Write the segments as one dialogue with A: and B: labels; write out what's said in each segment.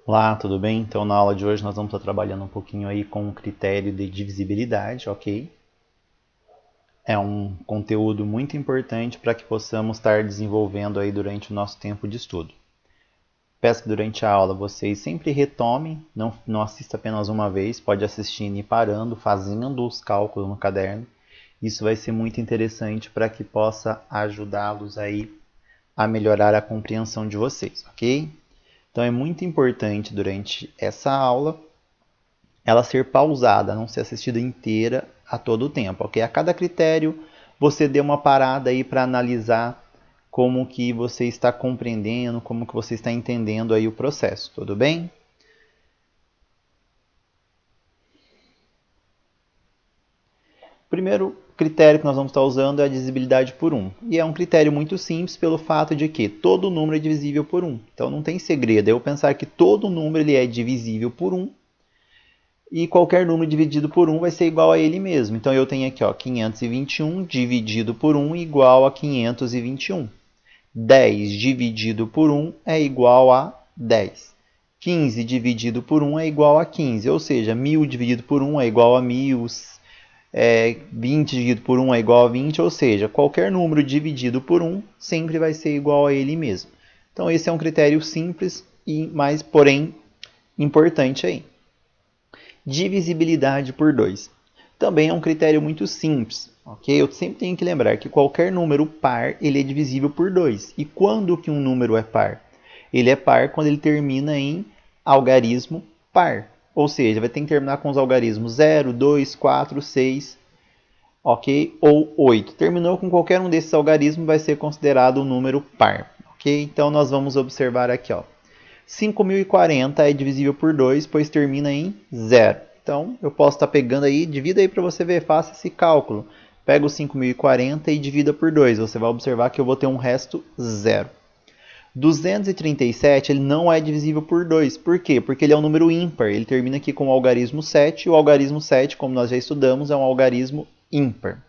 A: Olá, tudo bem? Então, na aula de hoje nós vamos estar trabalhando um pouquinho aí com o critério de divisibilidade, ok? É um conteúdo muito importante para que possamos estar desenvolvendo aí durante o nosso tempo de estudo. Peço que durante a aula vocês sempre retomem, não assista apenas uma vez, pode assistir e parando, fazendo os cálculos no caderno. Isso vai ser muito interessante para que possa ajudá-los aí a melhorar a compreensão de vocês, ok? Então é muito importante durante essa aula ela ser pausada, não ser assistida inteira a todo o tempo, ok? A cada critério você dê uma parada aí para analisar como que você está compreendendo, como que você está entendendo aí o processo, tudo bem? O primeiro critério que nós vamos estar usando é a divisibilidade por 1. E é um critério muito simples pelo fato de que todo número é divisível por 1. Então não tem segredo, eu pensar que todo número ele é divisível por 1 e qualquer número dividido por 1 vai ser igual a ele mesmo. Então eu tenho aqui ó, 521 dividido por 1 igual a 521. 10 dividido por 1 é igual a 10. 15 dividido por 1 é igual a 15, ou seja, 1000 dividido por 1 é igual a 1000, 20 dividido por 1 é igual a 20, ou seja, qualquer número dividido por 1 sempre vai ser igual a ele mesmo. Então esse é um critério simples, mas porém importante aí. Divisibilidade por 2. Também é um critério muito simples, ok? Eu sempre tenho que lembrar que qualquer número par ele é divisível por 2. E quando que um número é par? Ele é par quando ele termina em algarismo par. Ou seja, vai ter que terminar com os algarismos 0, 2, 4, 6, ok? Ou 8. Terminou com qualquer um desses algarismos, vai ser considerado um número par, ok? Então nós vamos observar aqui, ó. 5.040 é divisível por 2, pois termina em 0. Então, eu posso estar pegando aí, divida aí para você ver, faça esse cálculo. Pega o 5.040 e divida por 2. Você vai observar que eu vou ter um resto 0. 237 ele não é divisível por 2. Por quê? Porque ele é um número ímpar. Ele termina aqui com o algarismo 7. E o algarismo 7, como nós já estudamos, é um algarismo ímpar.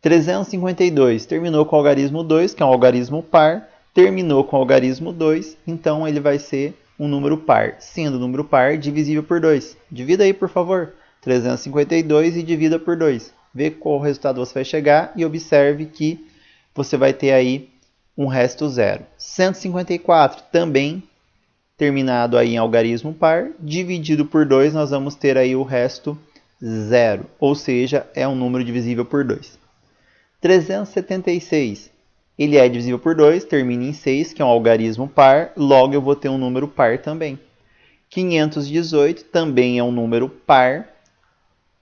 A: 352 terminou com o algarismo 2, que é um algarismo par. Terminou com o algarismo 2, então ele vai ser um número par. Sendo um número par, divisível por 2. Divida aí, por favor. 352 e divida por 2. Vê qual resultado você vai chegar e observe que você vai ter aí um resto zero. 154 também terminado aí em algarismo par. Dividido por 2, nós vamos ter aí o resto zero. Ou seja, é um número divisível por 2. 376 ele é divisível por 2, termina em 6, que é um algarismo par, logo eu vou ter um número par também. 518 também é um número par,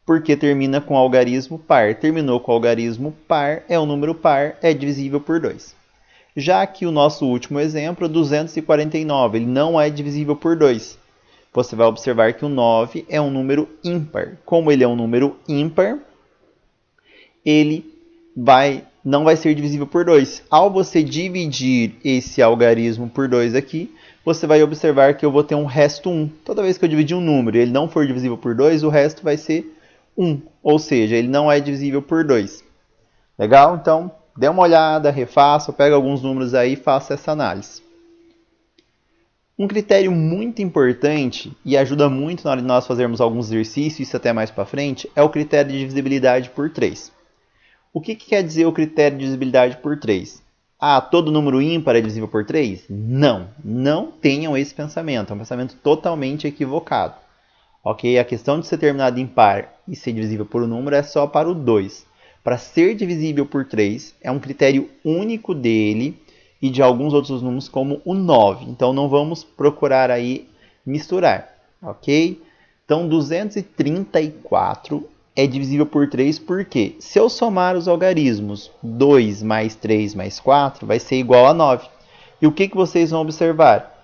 A: porque termina com algarismo par. Terminou com algarismo par, é um número par, é divisível por 2. Já aqui o nosso último exemplo, 249, ele não é divisível por 2. Você vai observar que o 9 é um número ímpar. Como ele é um número ímpar, ele não vai ser divisível por 2. Ao você dividir esse algarismo por 2 aqui, você vai observar que eu vou ter um resto 1. Toda vez que eu dividir um número e ele não for divisível por 2, o resto vai ser 1. Ou seja, ele não é divisível por 2. Legal? Então, dê uma olhada, refaça, pega alguns números aí e faça essa análise. Um critério muito importante e ajuda muito na hora de nós fazermos alguns exercícios, isso até mais para frente, é o critério de divisibilidade por 3. O que quer dizer o critério de divisibilidade por 3? Ah, todo número ímpar é divisível por 3? Não, não tenham esse pensamento. É um pensamento totalmente equivocado. Ok? A questão de ser terminado em par e ser divisível por um número é só para o 2. Para ser divisível por 3, é um critério único dele e de alguns outros números, como o 9. Então, não vamos procurar aí misturar. Ok? Então, 234 é divisível por 3 porque se eu somar os algarismos 2 mais 3 mais 4, vai ser igual a 9. E o que vocês vão observar?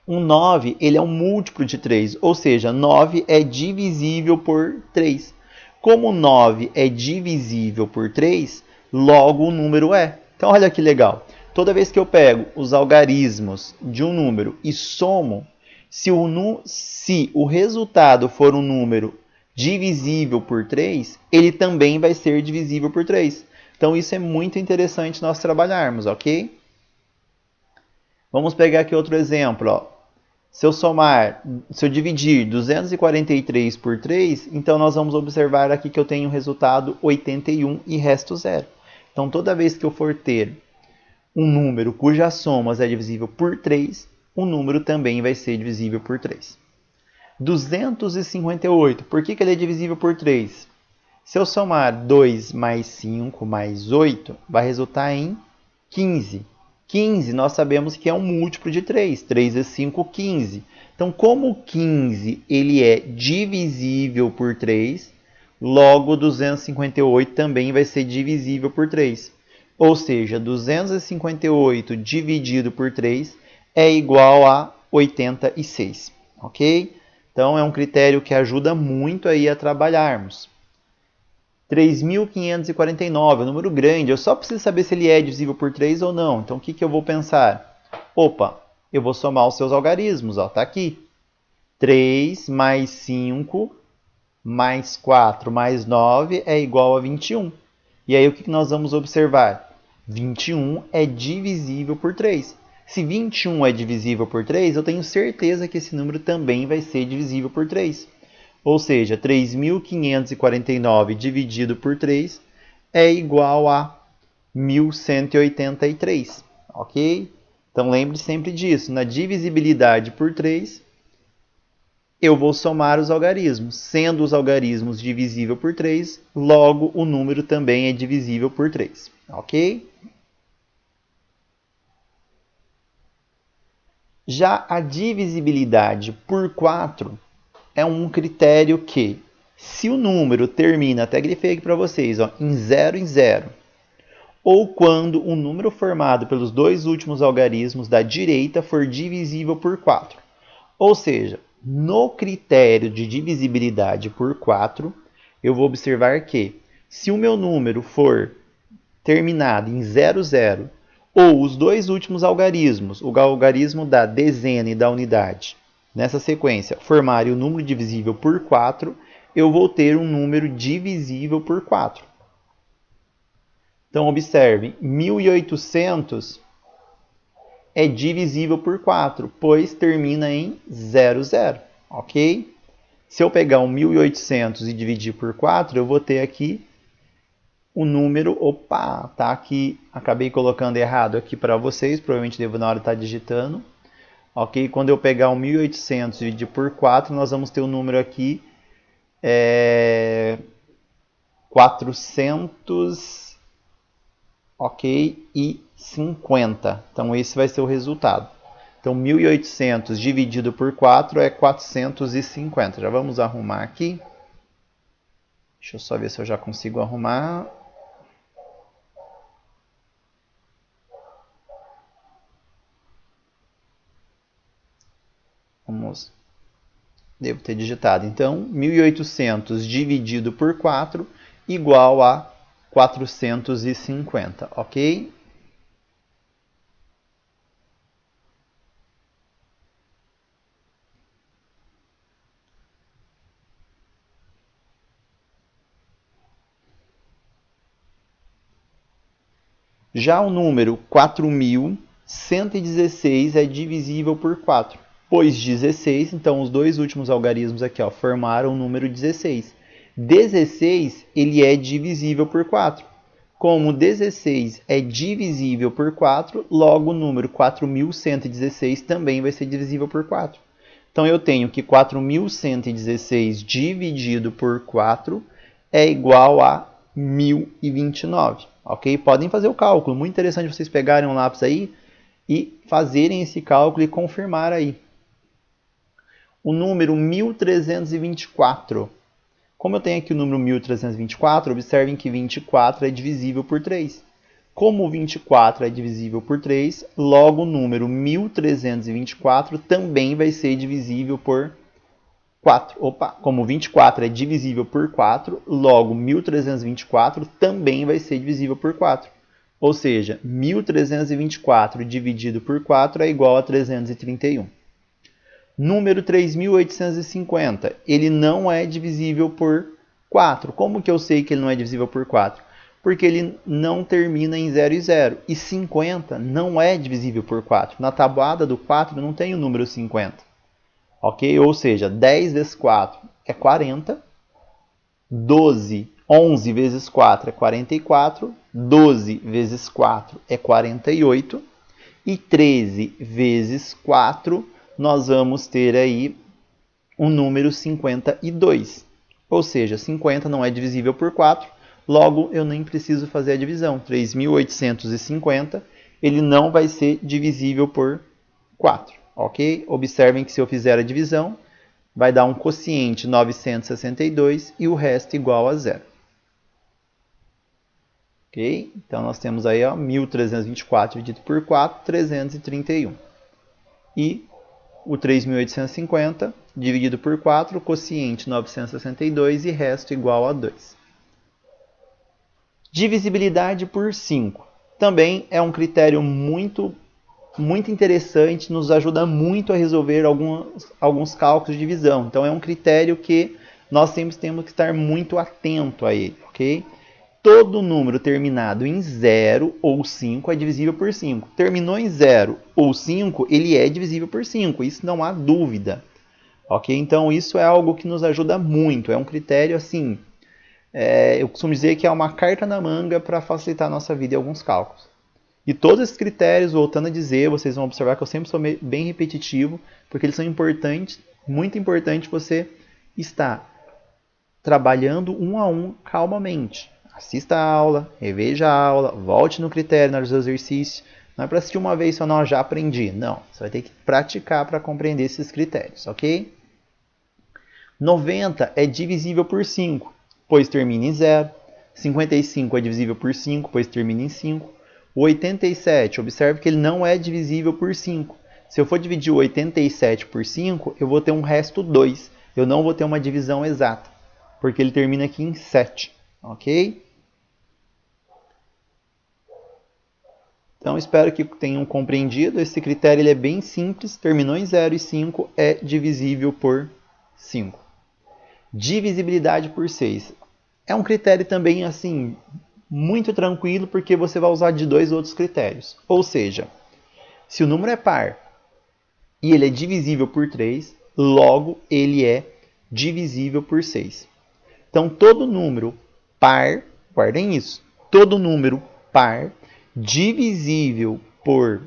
A: O 9 ele é um múltiplo de 3, ou seja, 9 é divisível por 3. Como 9 é divisível por 3, logo o número é. Então, olha que legal. Toda vez que eu pego os algarismos de um número e somo, se o resultado for um número divisível por 3, ele também vai ser divisível por 3. Então, isso é muito interessante nós trabalharmos, ok? Vamos pegar aqui outro exemplo. Ó. Se eu dividir 243 por 3, então nós vamos observar aqui que eu tenho o resultado 81 e resto 0. Então, toda vez que eu for ter um número cujas somas é divisível por 3, o número também vai ser divisível por 3. 258, por que ele é divisível por 3? Se eu somar 2 mais 5 mais 8, vai resultar em 15. 15 nós sabemos que é um múltiplo de 3. 3 vezes 5, 15. Então, como 15 ele é divisível por 3, logo 258 também vai ser divisível por 3. Ou seja, 258 dividido por 3 é igual a 86. Ok? Então, é um critério que ajuda muito aí a trabalharmos. 3.549, é um número grande. Eu só preciso saber se ele é divisível por 3 ou não. Então, o que eu vou pensar? Opa, eu vou somar os seus algarismos. Está aqui. 3 mais 5 mais 4 mais 9 é igual a 21. E aí, o que nós vamos observar? 21 é divisível por 3. Se 21 é divisível por 3, eu tenho certeza que esse número também vai ser divisível por 3. Ou seja, 3.549 dividido por 3 é igual a 1.183, ok? Então, lembre sempre disso. Na divisibilidade por 3, eu vou somar os algarismos. Sendo os algarismos divisível por 3, logo o número também é divisível por 3, ok? Já a divisibilidade por 4 é um critério que, se o número termina, até grifei aqui para vocês, ó, em 0 em 0, ou quando o número formado pelos dois últimos algarismos da direita for divisível por 4. Ou seja, no critério de divisibilidade por 4, eu vou observar que, se o meu número for terminado em 0, 0, ou os dois últimos algarismos, o algarismo da dezena e da unidade, nessa sequência, formarem o número divisível por 4, eu vou ter um número divisível por 4. Então, observem, 1.800 é divisível por 4, pois termina em 0, 0, ok? Se eu pegar um 1.800 e dividir por 4, eu vou ter aqui o número, opa, tá aqui, acabei colocando errado aqui para vocês, provavelmente devo na hora estar digitando. Ok, quando eu pegar o 1.800 e dividir por 4, nós vamos ter o número aqui 400, ok, e 50. Então, esse vai ser o resultado. Então, 1.800 dividido por 4 é 450. Já vamos arrumar aqui. Deixa eu só ver se eu já consigo arrumar. Vamos. Devo ter digitado. Então, 1.800 dividido por 4 igual a 450, ok? Já o número 4.116 é divisível por 4. Pois 16, então os dois últimos algarismos aqui ó, formaram o número 16. 16 ele é divisível por 4. Como 16 é divisível por 4, logo o número 4.116 também vai ser divisível por 4. Então eu tenho que 4.116 dividido por 4 é igual a 1.029. Ok? Podem fazer o cálculo. Muito interessante vocês pegarem um lápis aí e fazerem esse cálculo e confirmar aí. O número 1.324. Como eu tenho aqui o número 1.324, observem que 24 é divisível por 3. Como 24 é divisível por 3, logo o número 1.324 também vai ser divisível por 4. Opa, como 24 é divisível por 4, logo 1.324 também vai ser divisível por 4. Ou seja, 1.324 dividido por 4 é igual a 331. Número 3.850, ele não é divisível por 4. Como que eu sei que ele não é divisível por 4? porque ele não termina em 0 e 0. E 50 não é divisível por 4. Na tabuada do 4 não tem o número 50. Ok? Ou seja, 10 vezes 4 é 40. 11 vezes 4 é 44. 12 vezes 4 é 48. E 13 vezes 4 nós vamos ter aí o número 52. Ou seja, 50 não é divisível por 4. Logo, eu nem preciso fazer a divisão. 3.850, ele não vai ser divisível por 4, ok? Observem que se eu fizer a divisão, vai dar um quociente 962 e o resto igual a 0. Ok? Então, nós temos aí 1.324 dividido por 4, 331. E o 3.850 dividido por 4, quociente 962 e resto igual a 2. Divisibilidade por 5. Também é um critério muito interessante, nos ajuda muito a resolver alguns cálculos de divisão. Então, é um critério que nós sempre temos que estar muito atento a ele, ok? Todo número terminado em 0 ou 5 é divisível por 5. Terminou em 0 ou 5, ele é divisível por 5. Isso não há dúvida. Ok? Então, isso é algo que nos ajuda muito. É um critério, assim, eu costumo dizer que é uma carta na manga para facilitar a nossa vida em alguns cálculos. E todos esses critérios, voltando a dizer, vocês vão observar que eu sempre sou bem repetitivo, porque eles são importantes, muito importante você estar trabalhando um a um calmamente. Assista a aula, reveja a aula, volte no critério, nos exercícios. Não é para assistir uma vez só, não, já aprendi. Não, você vai ter que praticar para compreender esses critérios, ok? 90 é divisível por 5, pois termina em 0. 55 é divisível por 5, pois termina em 5. O 87, observe que ele não é divisível por 5. Se eu for dividir o 87 por 5, eu vou ter um resto 2. Eu não vou ter uma divisão exata, porque ele termina aqui em 7, ok? Então, espero que tenham compreendido. Esse critério ele é bem simples. Terminou em 0 e 5 é divisível por 5. Divisibilidade por 6. É um critério também, assim, muito tranquilo, porque você vai usar de dois outros critérios. Ou seja, se o número é par e ele é divisível por 3, logo ele é divisível por 6. Então, todo número par, guardem isso, todo número par divisível por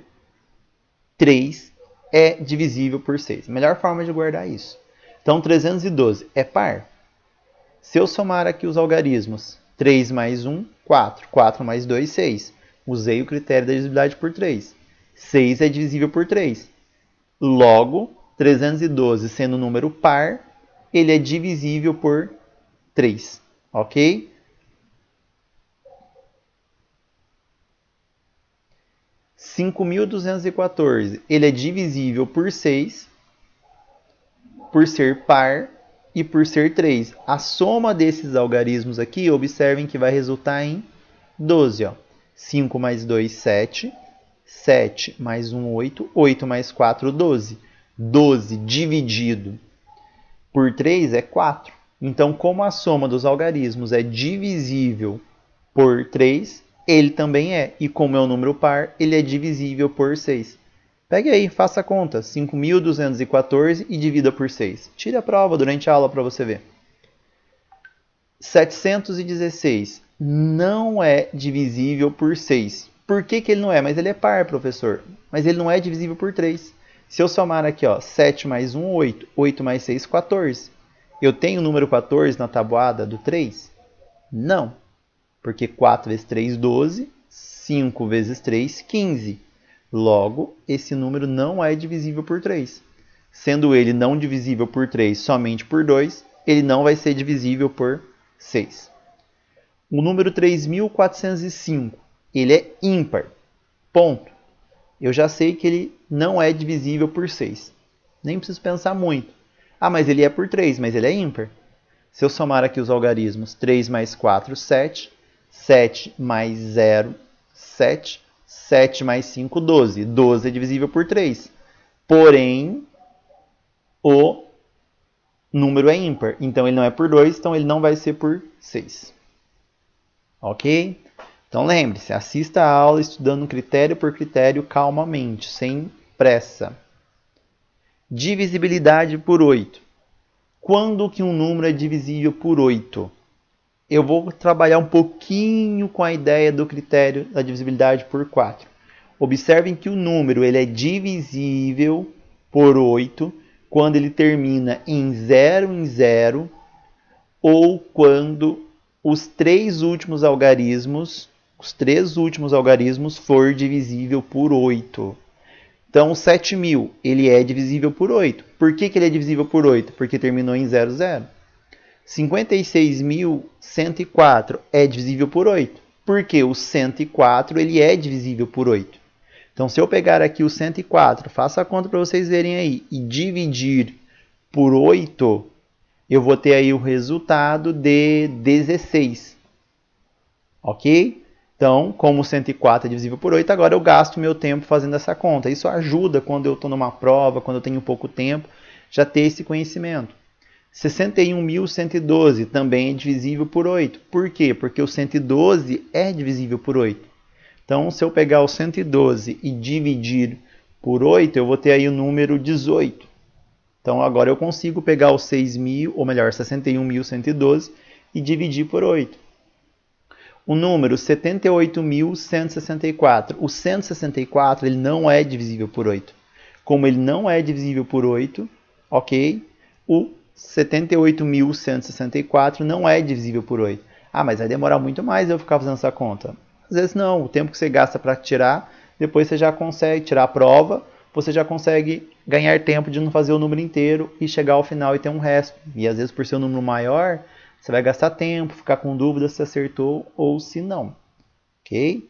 A: 3 é divisível por 6. Melhor forma de guardar isso. Então, 312 é par. Se eu somar aqui os algarismos, 3 mais 1, 4. 4 mais 2, 6. Usei o critério da divisibilidade por 3. 6 é divisível por 3. Logo, 312 sendo um número par, ele é divisível por 3. Ok? 5.214, ele é divisível por 6, por ser par e por ser 3. A soma desses algarismos aqui, observem que vai resultar em 12. Ó. 5 mais 2, 7. 7 mais 1, 8. 8 mais 4, 12. 12 dividido por 3 é 4. Então, como a soma dos algarismos é divisível por 3, ele também é. E como é um número par, ele é divisível por 6. Pegue aí, faça a conta. 5.214 e divida por 6. Tire a prova durante a aula para você ver. 716 não é divisível por 6. Por que ele não é? Mas ele é par, professor. Mas ele não é divisível por 3. Se eu somar aqui, ó, 7 mais 1, 8. 8 mais 6, 14. Eu tenho o número 14 na tabuada do 3? Não. Porque 4 vezes 3, 12. 5 vezes 3, 15. Logo, esse número não é divisível por 3. Sendo ele não divisível por 3 somente por 2, ele não vai ser divisível por 6. O número 3.405, ele é ímpar. Ponto. Eu já sei que ele não é divisível por 6. Nem preciso pensar muito. Ah, mas ele é por 3, mas ele é ímpar. Se eu somar aqui os algarismos, 3 mais 4, 7. 7 mais 0, 7. 7 mais 5, 12. 12 é divisível por 3. Porém, o número é ímpar. Então, ele não é por 2, então ele não vai ser por 6. Ok? Então lembre-se, assista a aula estudando critério por critério calmamente, sem pressa. Divisibilidade por 8. Quando que um número é divisível por 8? Eu vou trabalhar um pouquinho com a ideia do critério da divisibilidade por 4. Observem que o número ele é divisível por 8 quando ele termina em 0 ou quando os três últimos algarismos for divisível por 8. Então, o 7.000 ele é divisível por 8. Por que ele é divisível por 8? Porque terminou em 00. 56.104 é divisível por 8. Porque o 104 ele é divisível por 8. Então, se eu pegar aqui o 104, faça a conta para vocês verem aí, e dividir por 8, eu vou ter aí o resultado de 16. Ok? Então, como o 104 é divisível por 8, agora eu gasto meu tempo fazendo essa conta. Isso ajuda quando eu estou numa prova, quando eu tenho pouco tempo, já ter esse conhecimento. 61.112 também é divisível por 8. Por quê? Porque o 112 é divisível por 8. Então, se eu pegar o 112 e dividir por 8, eu vou ter aí o número 18. Então, agora eu consigo pegar o 61.112 e dividir por 8. O número 78.164. O 164 ele não é divisível por 8. Como ele não é divisível por 8, ok? O 78.164 não é divisível por 8. Ah, mas vai demorar muito mais eu ficar fazendo essa conta. Às vezes não. O tempo que você gasta para tirar, depois você já consegue tirar a prova, você já consegue ganhar tempo de não fazer o número inteiro e chegar ao final e ter um resto. E às vezes por ser um número maior, você vai gastar tempo, ficar com dúvida se acertou ou se não. Ok?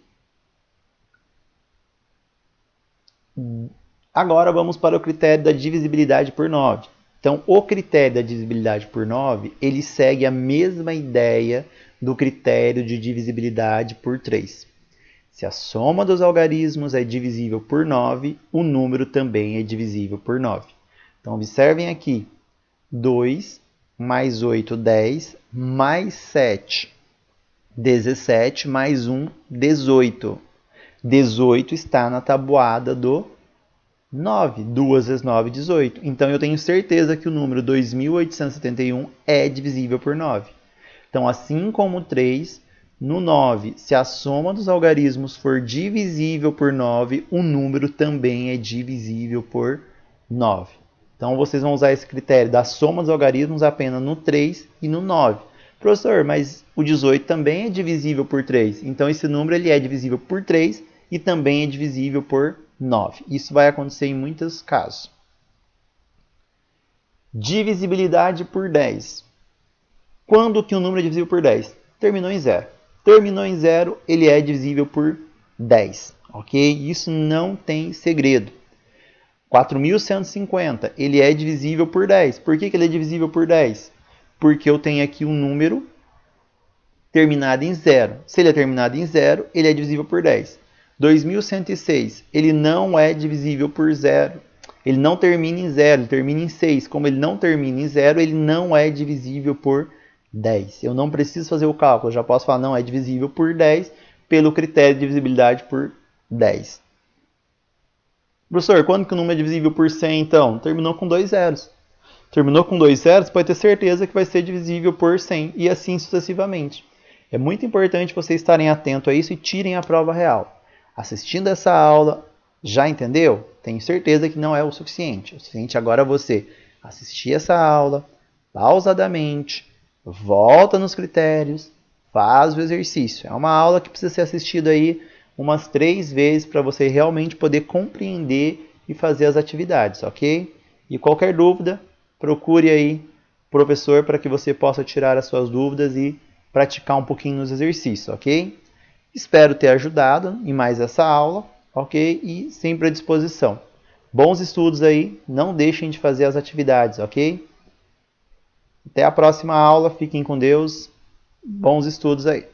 A: Agora vamos para o critério da divisibilidade por 9. Então, o critério da divisibilidade por 9, ele segue a mesma ideia do critério de divisibilidade por 3. Se a soma dos algarismos é divisível por 9, o número também é divisível por 9. Então, observem aqui. 2 mais 8, 10, mais 7, 17, mais 1, 18. 18 está na tabuada do 9. 2 vezes 9, 18. Então, eu tenho certeza que o número 2.871 é divisível por 9. Então, assim como o 3, no 9, se a soma dos algarismos for divisível por 9, o número também é divisível por 9. Então, vocês vão usar esse critério da soma dos algarismos apenas no 3 e no 9. Professor, mas o 18 também é divisível por 3. Então, esse número ele é divisível por 3 e também é divisível por 9. Isso vai acontecer em muitos casos. Divisibilidade por 10. Quando que um número é divisível por 10? Terminou em 0. Terminou em 0, ele é divisível por 10. Ok? Isso não tem segredo. 4.150, ele é divisível por 10. Por que ele é divisível por 10? Porque eu tenho aqui um número terminado em 0. Se ele é terminado em 0, ele é divisível por 10. 2.106, ele não é divisível por 0. Ele não termina em 0, ele termina em 6. Como ele não termina em 0, ele não é divisível por 10. Eu não preciso fazer o cálculo, eu já posso falar, não, é divisível por 10 pelo critério de divisibilidade por 10. Professor, quando que o número é divisível por 100, então? Terminou com 2 zeros. Terminou com 2 zeros, pode ter certeza que vai ser divisível por 100 e assim sucessivamente. É muito importante vocês estarem atentos a isso e tirem a prova real. Assistindo essa aula, já entendeu? Tenho certeza que não é o suficiente. O suficiente agora é você assistir essa aula pausadamente, volta nos critérios, faz o exercício. É uma aula que precisa ser assistida aí umas 3 vezes para você realmente poder compreender e fazer as atividades, ok? E qualquer dúvida, procure aí o professor para que você possa tirar as suas dúvidas e praticar um pouquinho nos exercícios, ok? Espero ter ajudado em mais essa aula, ok? E sempre à disposição. Bons estudos aí, não deixem de fazer as atividades, ok? Até a próxima aula, fiquem com Deus, bons estudos aí.